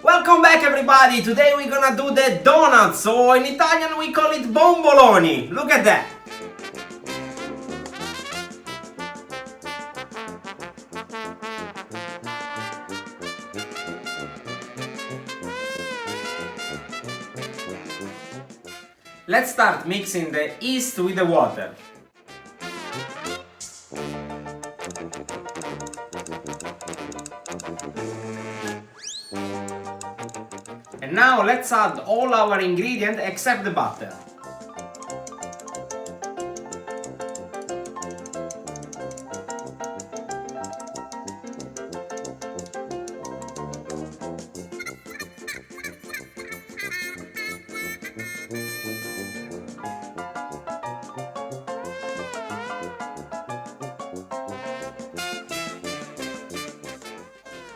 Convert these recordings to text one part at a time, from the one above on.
Welcome back everybody! Today we're gonna do the donuts, so in Italian we call it bomboloni. Look at that! Let's start mixing the yeast with the water. And now let's add all our ingredients except the butter.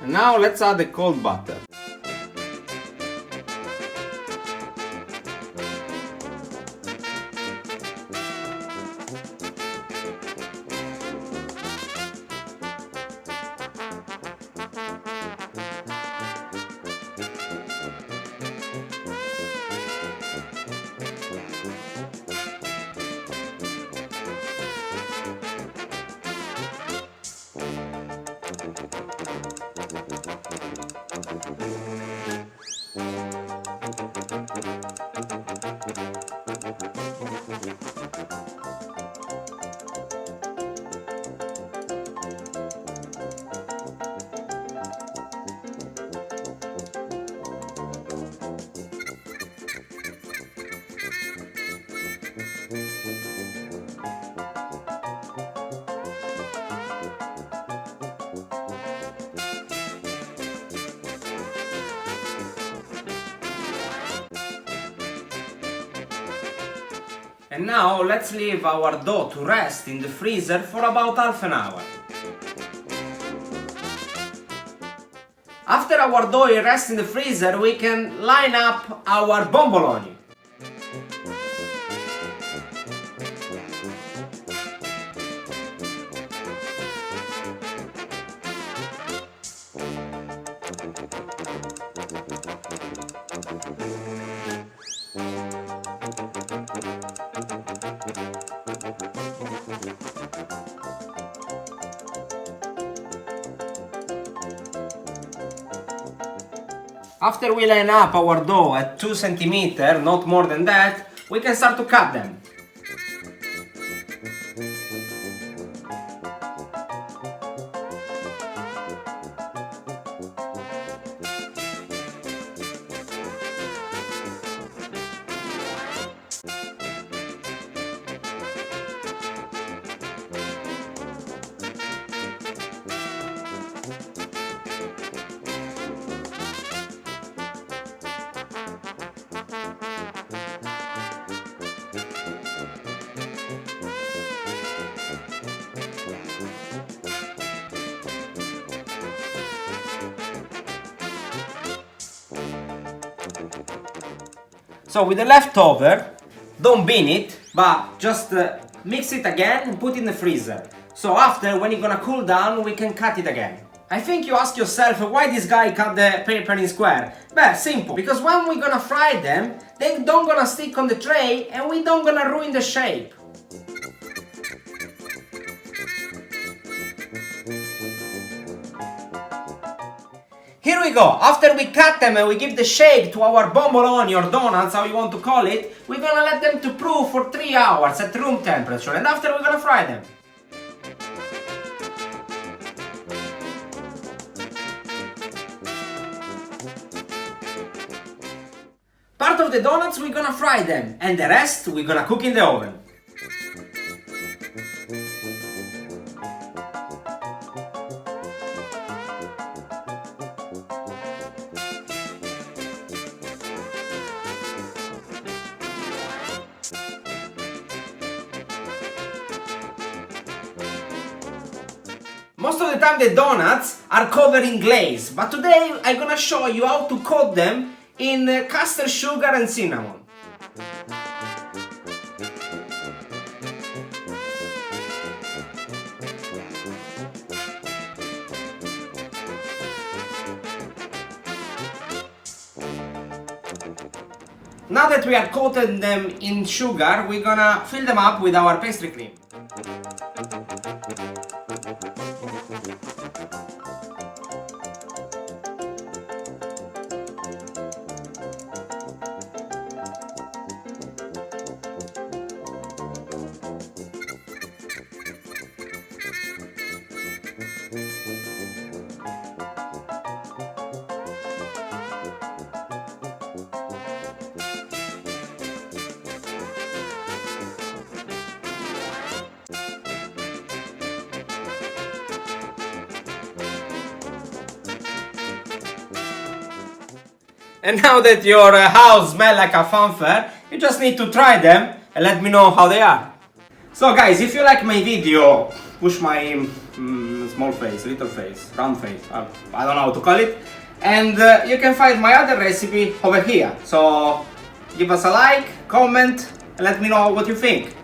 And now let's add the cold butter. And now let's leave our dough to rest in the freezer for about half an hour. After our dough rests in the freezer, we can line up our bomboloni. After we line up our dough at 2 cm, not more than that, we can start to cut them. So with the leftover, don't bin it, but just mix it again and put it in the freezer. So after, when it's gonna cool down, we can cut it again. I think you ask yourself, why this guy cut the paper in square? Well, simple, because when we're gonna fry them, they don't gonna stick on the tray and we don't gonna ruin the shape. Here we go. After we cut them and we give the shape to our bomboloni or donuts, how you want to call it, we're gonna let them to proof for 3 hours at room temperature, and after we're gonna fry them. Part of the donuts we're gonna fry them, and the rest we're gonna cook in the oven. Most of the time the donuts are covered in glaze, but today I'm gonna show you how to coat them in custard sugar and cinnamon. Now that we are coated them in sugar, we're gonna fill them up with our pastry cream. And now that your house smells like a funfair, you just need to try them and let me know how they are. So guys, if you like my video, push my small face, little face, round face, I don't know how to call it. And you can find my other recipe over here. So give us a like, comment, and let me know what you think.